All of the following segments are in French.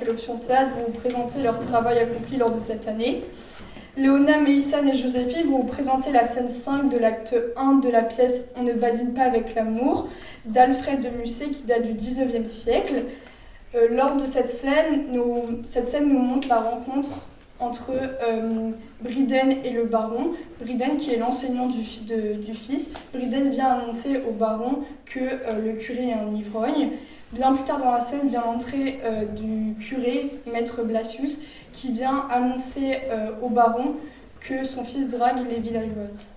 fait l'option théâtre vont vous présenter leur travail accompli lors de cette année. Léona, Meïssan et Joséphine vont vous présenter la scène 5 de l'acte 1 de la pièce « On ne badine pas avec l'amour » d'Alfred de Musset qui date du 19e siècle. Lors de cette scène nous montre la rencontre entre Briden et le baron. Briden qui est l'enseignant du fils. Briden vient annoncer au baron que le curé est un ivrogne. Bien plus tard dans la scène vient l'entrée du curé, maître Blasius, qui vient annoncer au baron que son fils drague les villageoises.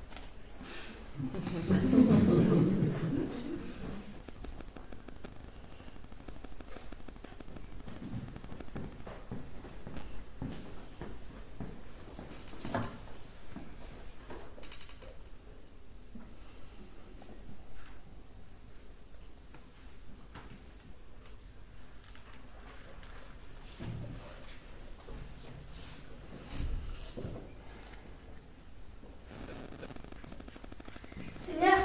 Seigneur,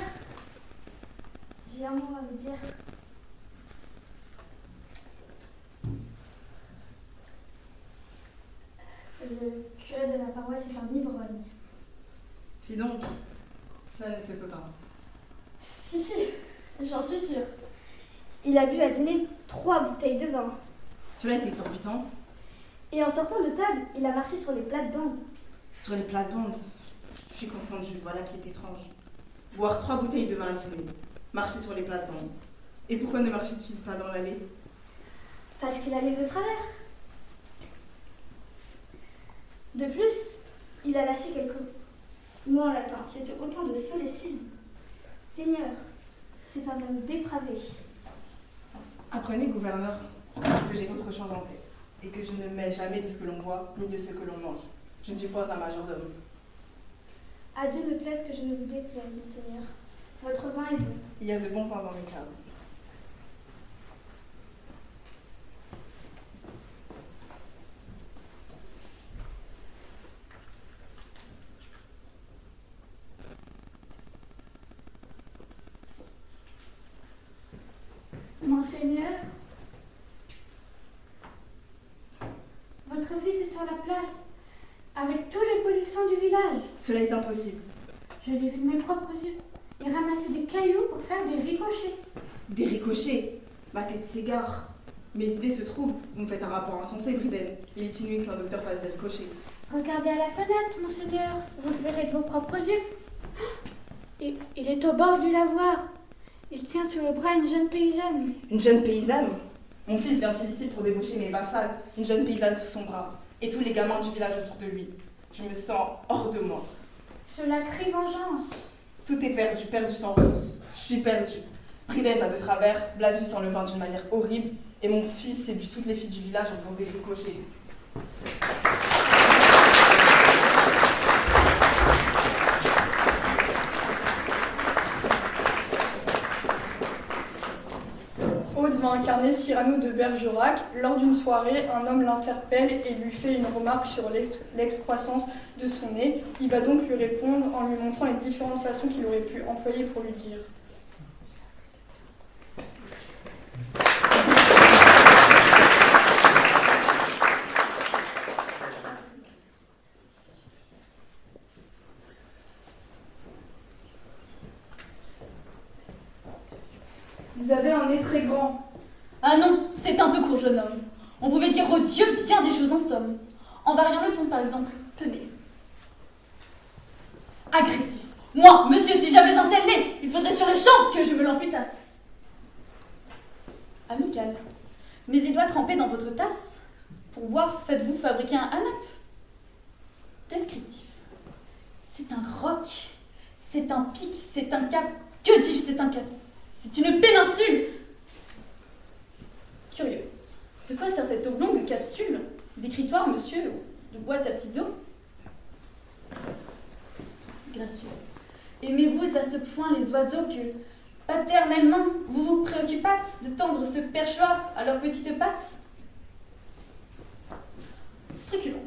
j'ai un mot à vous dire. Le curé de la paroisse est un ivrogne. Fis donc, ça ne se peut pas. Si, j'en suis sûre. Il a bu à dîner 3 bouteilles de vin. Cela est exorbitant. Et en sortant de table, il a marché sur les plates-bandes. Sur les plates-bandes, je suis confondue, voilà qui est étrange. Boire 3 bouteilles de vin à dîner, marcher sur les plates-bandes. Et pourquoi ne marchait-il pas dans l'allée? Parce qu'il allait de travers. De plus, il a lâché quelques mots en latin. C'était autant de solécisme. Seigneur, c'est un homme dépravé. Apprenez, gouverneur, que j'ai autre chose en tête, et que je ne mêle jamais de ce que l'on boit, ni de ce que l'on mange. Je ne suis pas un majordome. À Dieu ne plaise que je ne vous déplaise, monseigneur. Votre vin est bon. Il y a de bons vins dans mes tables. Monseigneur, votre fils est sur la place, avec tous les polissons du village. Cela est impossible. Je l'ai vu de mes propres yeux. Il ramassait des cailloux pour faire des ricochets. Des ricochets. Ma tête s'égare. Mes idées se troublent. Vous me faites un rapport insensé, Briden. Il est inouï qu'un docteur fasse des ricochets. Regardez à la fenêtre, monseigneur. Vous le verrez de vos propres yeux. Il est au bord du lavoir. Il tient sur le bras une jeune paysanne. Une jeune paysanne? Mon fils vient-il ici pour débaucher mes vassales? Une jeune paysanne sous son bras. Et tous les gamins du village autour de lui. Je me sens hors de moi. Cela crie vengeance. Tout est perdu sans ressource. Je suis perdue. Briden va de travers, Blasius en le vint d'une manière horrible, et mon fils séduit toutes les filles du village en faisant des ricochets. Aude va incarner Cyrano de Bergerac. Lors d'une soirée, un homme l'interpelle et lui fait une remarque sur l'excroissance de son nez. Il va donc lui répondre en lui montrant les différentes façons qu'il aurait pu employer pour lui dire. Vous avez un nez très grand. Ah non, c'est un peu court, jeune homme. On pouvait dire au Dieu bien des choses en somme. En variant le ton, par exemple. Tenez. Agressif. Moi, monsieur, si j'avais un tel nez, il faudrait sur le champ que je me l'amputasse. Amical. Mais il doit tremper dans votre tasse. Pour boire, faites-vous fabriquer un hanap. Descriptif. C'est un roc. C'est un pic. C'est un cap. Que dis-je, c'est un cap. C'est une péninsule. Curieux. De quoi sert cette oblongue capsule? D'écritoire, monsieur, ou de boîte à ciseaux? Gracieux. Aimez-vous à ce point les oiseaux que, paternellement, vous vous préoccupâtes de tendre ce perchoir à leurs petites pattes? Truculent.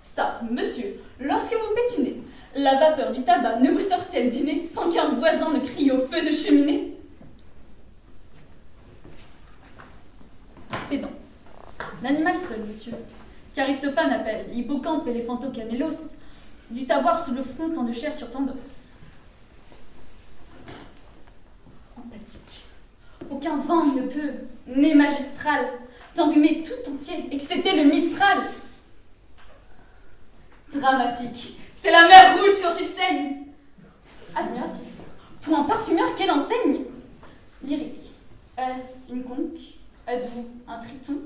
Ça, monsieur, lorsque vous pétunez, la vapeur du tabac ne vous sort-elle du nez sans qu'un voisin ne crie au feu de cheminée? Pédant. L'animal seul, monsieur, qu'Aristophane appelle hippocampe éléphantocamélos, dut avoir sous le front tant de chair sur tant d'os. Empathique. Aucun vent ne peut, né magistral, t'enrhumer tout entier, excepté le Mistral. Dramatique. C'est la mer rouge quand il saigne. Admiratif. Pour un parfumeur, quelle enseigne. Lyrique. Est-ce une conque? Êtes-vous un triton?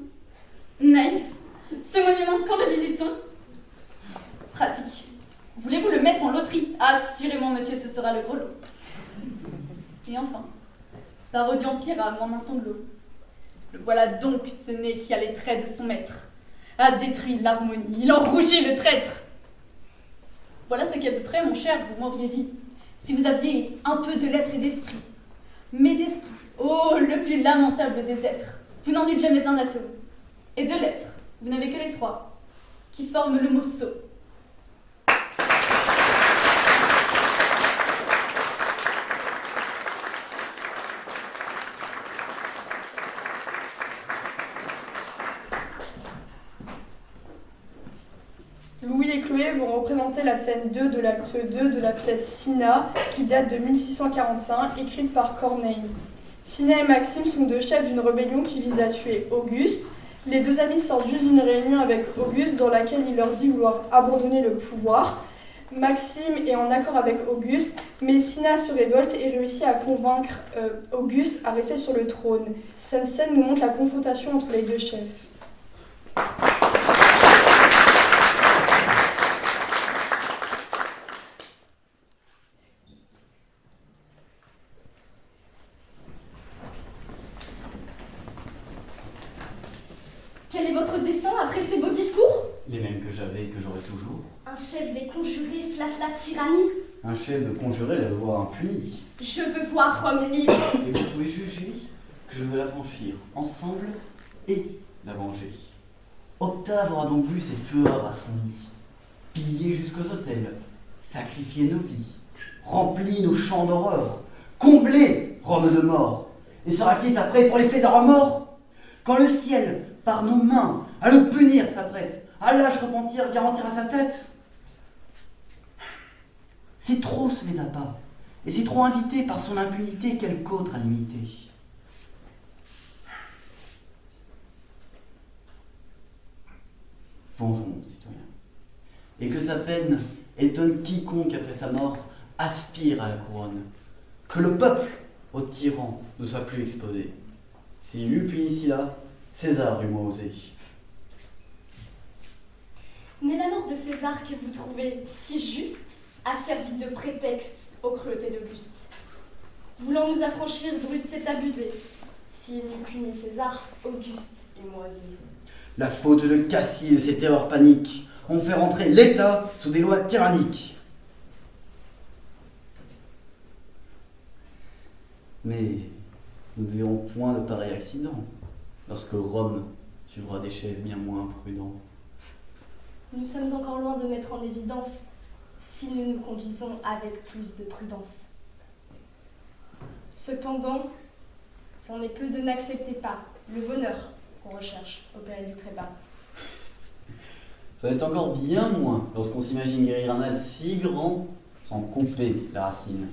Naïf. Ce monument, quand le visitons? Pratique. Voulez-vous le mettre en loterie? Assurément, monsieur, ce sera le gros lot. Et enfin, parodiant Pyrame en un sanglot. Le voilà donc ce nez qui a les traits de son maître. A détruit l'harmonie, il en rougit le traître. Voilà ce qu'à peu près, mon cher, vous m'auriez dit, si vous aviez un peu de lettres et d'esprit. Mais d'esprit, oh, le plus lamentable des êtres, vous n'en eûtes jamais un atome. Et de lettres, vous n'avez que les trois, qui forment le mot sot. Louis et Chloé vont représenter la scène 2 de l'acte 2 de la pièce Cinna, qui date de 1645, écrite par Corneille. Cinna et Maxime sont deux chefs d'une rébellion qui vise à tuer Auguste. Les deux amis sortent juste d'une réunion avec Auguste dans laquelle il leur dit vouloir abandonner le pouvoir. Maxime est en accord avec Auguste, mais Cinna se révolte et réussit à convaincre Auguste à rester sur le trône. Cette scène nous montre la confrontation entre les deux chefs. Quel est votre dessein après ces beaux discours? Les mêmes que j'avais et que j'aurai toujours. Un chef des conjurés flatte la tyrannie. Un chef de conjurer la loi impunie. Je veux voir Rome libre. Et vous pouvez juger que je veux la franchir ensemble et la venger. Octave aura donc vu ses fureurs à son lit, piller jusqu'aux hôtels, sacrifier nos vies, remplir nos champs d'horreur, combler Rome de mort, et sera quitte après pour les faits d'un remords. Quand le ciel, par nos mains, à le punir s'apprête, à l'âge repentir garantir à sa tête. C'est trop ce Médapa, et c'est trop invité par son impunité quelque autre à l'imiter. Vengeons-nous, citoyens, et que sa peine étonne quiconque après sa mort aspire à la couronne, que le peuple au tyran ne soit plus exposé. S'il eût puni ici-là, César eût moins osé. Mais la mort de César que vous trouvez si juste a servi de prétexte aux cruautés d'Auguste. Voulant nous affranchir, Drude s'est abusé. S'il eût puni César, Auguste eût moins osé. La faute de Cassier et de ses terreurs paniques ont fait rentrer l'État sous des lois tyranniques. Mais nous ne verrons point de pareil accident lorsque Rome suivra des chefs bien moins prudents. Nous sommes encore loin de mettre en évidence si nous nous conduisons avec plus de prudence. Cependant, c'en est peu de n'accepter pas le bonheur qu'on recherche au péril du trépas. Ça va être encore bien moins lorsqu'on s'imagine guérir un mal si grand sans couper la racine.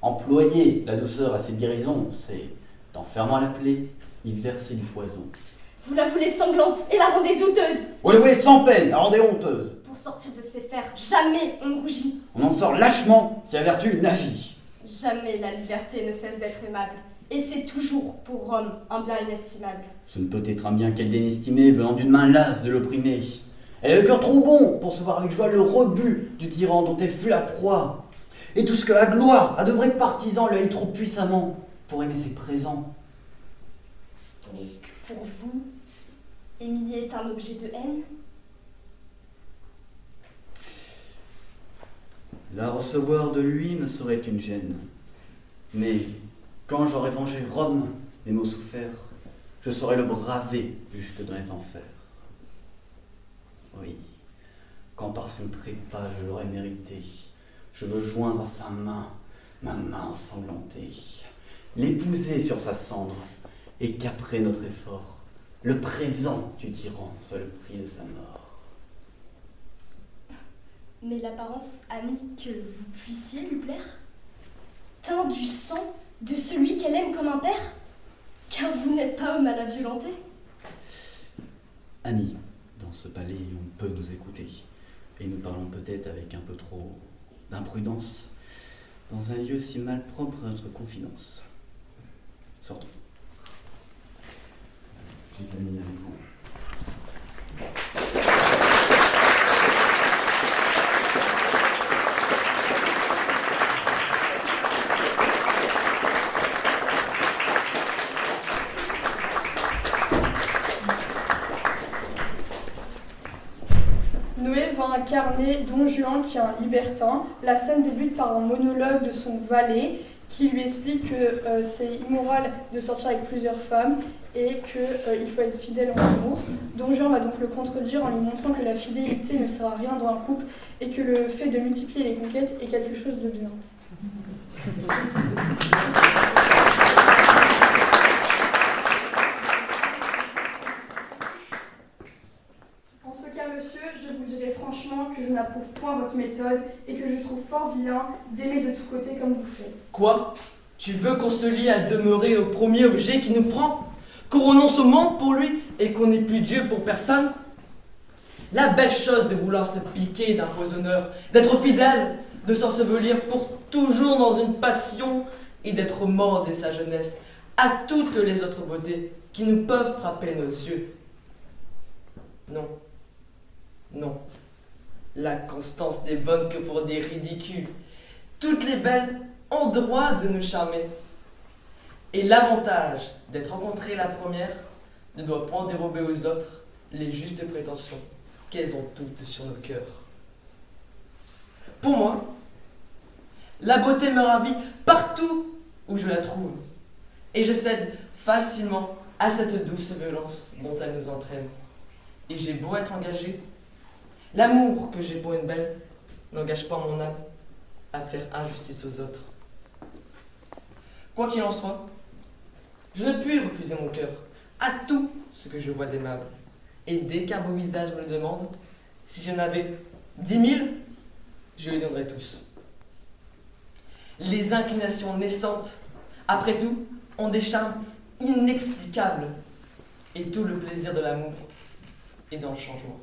Employer la douceur à cette guérison, c'est, en fermant la plaie, y verser du poison. Vous la voulez sanglante et la rendez douteuse. Vous la voulez sans peine, la rendez honteuse. Pour sortir de ces fers, jamais on ne rougit. On en sort lâchement si la vertu nagit. Jamais la liberté ne cesse d'être aimable. Et c'est toujours pour Rome un bien inestimable. Ce ne peut être un bien qu'elle d'inestimé venant d'une main lasse de l'opprimé. Elle a le cœur trop bon pour se voir avec joie le rebut du tyran dont elle fut la proie. Et tout ce que la gloire, à de vrais partisans, lui haït trop puissamment pour aimer ses présents. Donc, pour vous, Émilie est un objet de haine? La recevoir de lui me serait une gêne. Mais quand j'aurai vengé Rome, les maux soufferts, je saurai le braver jusque dans les enfers. Oui, quand par son trépas je l'aurai mérité, je veux joindre à sa main, ma main ensanglantée, l'épouser sur sa cendre, et qu'après notre effort, Le présent du tyran soit le prix de sa mort. Mais l'apparence a mis que vous puissiez lui plaire? Teint du sang de celui qu'elle aime comme un père? Car vous n'êtes pas homme à la violenter. Annie, dans ce palais, on peut nous écouter. Et nous parlons peut-être avec un peu trop d'imprudence, dans un lieu si malpropre à notre confidence. Sortons. J'ai terminé avec vous. Noé va incarner Don Juan qui est un libertin. La scène débute par un monologue de son valet qui lui explique que c'est immoral de sortir avec plusieurs femmes et qu'il faut être fidèle en amour. Don Juan va donc le contredire en lui montrant que la fidélité ne sert à rien dans un couple et que le fait de multiplier les conquêtes est quelque chose de bien. En ce cas, monsieur, je vous dirai franchement que je n'approuve point votre méthode et que je trouve fort vilain d'aimer de tous côtés comme vous faites. Quoi? Tu veux qu'on se lie à demeurer au premier objet qui nous prend? Qu'on renonce au monde pour lui et qu'on n'ait plus Dieu pour personne? La belle chose de vouloir se piquer d'un faux honneur, d'être fidèle, de s'ensevelir pour toujours dans une passion et d'être mort dès sa jeunesse à toutes les autres beautés qui nous peuvent frapper nos yeux. Non. Non. La constance n'est bonne que pour des ridicules. Toutes les belles ont droit de nous charmer. Et l'avantage d'être rencontrée la première ne doit point dérober aux autres les justes prétentions qu'elles ont toutes sur nos cœurs. Pour moi, la beauté me ravit partout où je la trouve, et je cède facilement à cette douce violence dont elle nous entraîne. Et j'ai beau être engagé, l'amour que j'ai pour une belle n'engage pas mon âme à faire injustice aux autres. Quoi qu'il en soit, je ne puis refuser mon cœur à tout ce que je vois d'aimable. Et dès qu'un beau visage me le demande, si je n'avais 10 000, je les donnerais tous. Les inclinations naissantes, après tout, ont des charmes inexplicables. Et tout le plaisir de l'amour est dans le changement.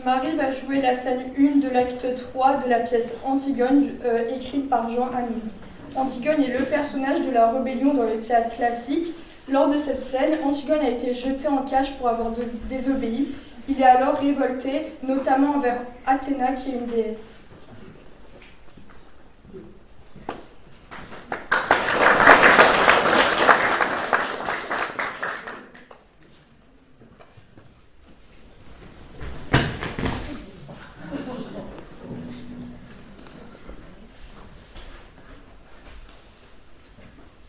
Marie va jouer la scène 1 de l'acte 3 de la pièce Antigone, écrite par Jean Anouilh. Antigone est le personnage de la rébellion dans le théâtre classique. Lors de cette scène, Antigone a été jeté en cage pour avoir désobéi. Il est alors révolté, notamment envers Athéna, qui est une déesse.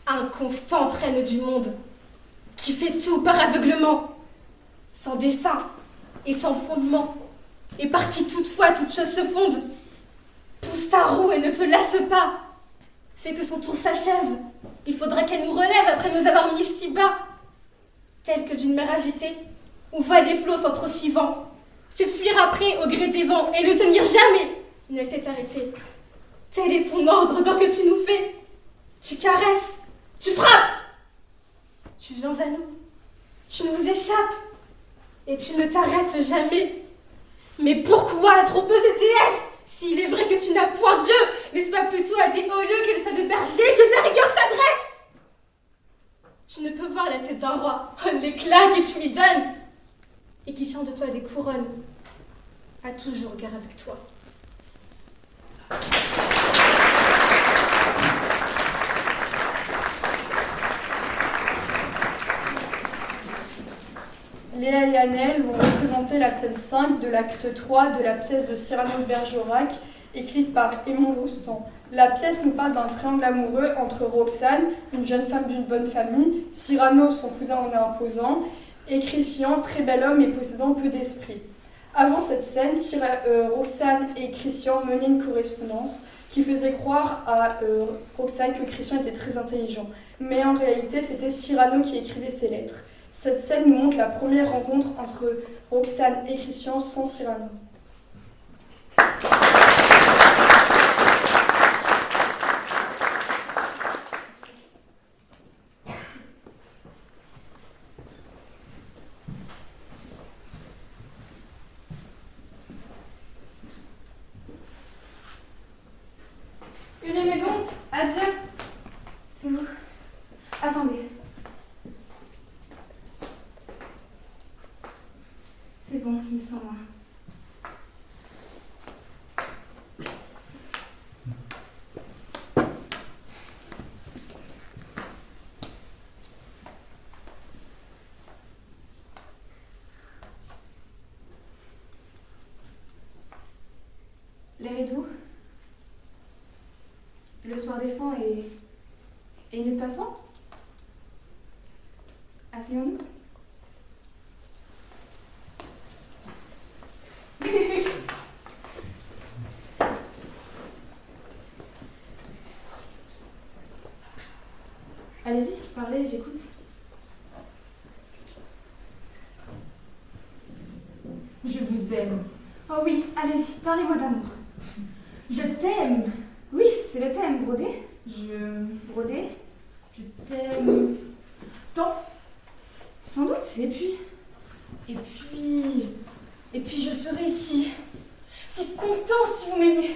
Inconstante reine du monde, qui fait tout par aveuglement, sans dessein et sans fondement, et par qui toutefois toute chose se fonde, pousse ta roue et ne te lasse pas, fais que son tour s'achève, il faudra qu'elle nous relève après nous avoir mis si bas, telle que d'une mer agitée, où va des flots s'entresuivant, se fuir après au gré des vents, et ne tenir jamais, ne s'est arrêté. Tel est ton ordre quand que tu nous fais, tu caresses, tu frappes, tu viens à nous, tu nous échappes, et tu ne t'arrêtes jamais. Mais pourquoi trop peu de déesses, s'il est vrai que tu n'as point Dieu, n'est-ce pas plutôt à des hauts lieux que des tas de bergers que ta rigueur s'adresse? Tu ne peux voir la tête d'un roi, l'éclat que tu lui donnes, et qui chante de toi des couronnes, à toujours guerre avec toi. Léa et Annelle vont représenter la scène 5 de l'acte 3 de la pièce de Cyrano de Bergerac, écrite par Aymon Rostand. La pièce nous parle d'un triangle amoureux entre Roxane, une jeune femme d'une bonne famille, Cyrano, son cousin en est imposant, et Christian, très bel homme et possédant peu d'esprit. Avant cette scène, Roxane et Christian menaient une correspondance qui faisait croire à Roxane que Christian était très intelligent. Mais en réalité, c'était Cyrano qui écrivait ses lettres. Cette scène nous montre la première rencontre entre Roxane et Christian sans Cyrano. Une élégante, adieu. C'est vous. Attendez. C'est bon, ils sont loin. L'air est doux. Le soir descend et nous passons. Asseyons-nous. Allez-y, parlez, j'écoute. Je vous aime. Oh oui, allez-y, parlez-moi d'amour. Je t'aime. Oui, c'est le thème, brodé. Brodé. Je t'aime. Tant. Sans doute, et puis Je serai si content si vous m'aimez.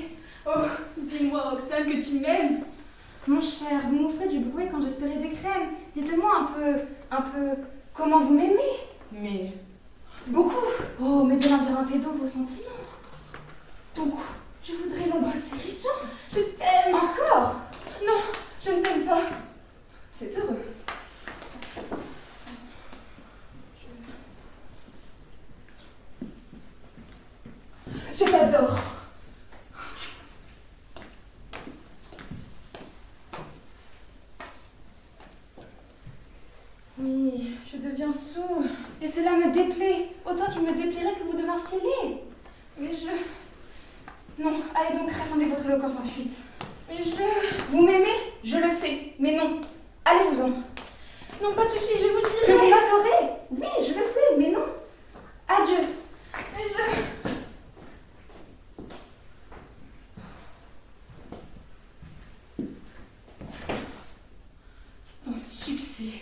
Oh, dis-moi, Roxane, que tu m'aimes. Mon cher, vous m'offrez du bruit quand j'espérais des crèmes. Dites-moi un peu, comment vous m'aimez. Mais Beaucoup. Oh, mais de l'intériorité d'eau vos sentiments. Donc, je voudrais l'embrasser. Christian, je t'aime. Encore. Non, je ne t'aime pas. C'est heureux. Je t'adore. Oui, je deviens sourd. Et cela me déplaît, autant qu'il me déplairait que vous devinssiez laid. Mais je... Non, allez donc rassembler votre éloquence en fuite. Mais je... Vous m'aimez, je le sais, mais non. Allez-vous-en. Non, pas tout de suite, je vous Que dirai. vous m'adorez. Oui, je le sais, mais non. Adieu. Mais je... C'est un succès.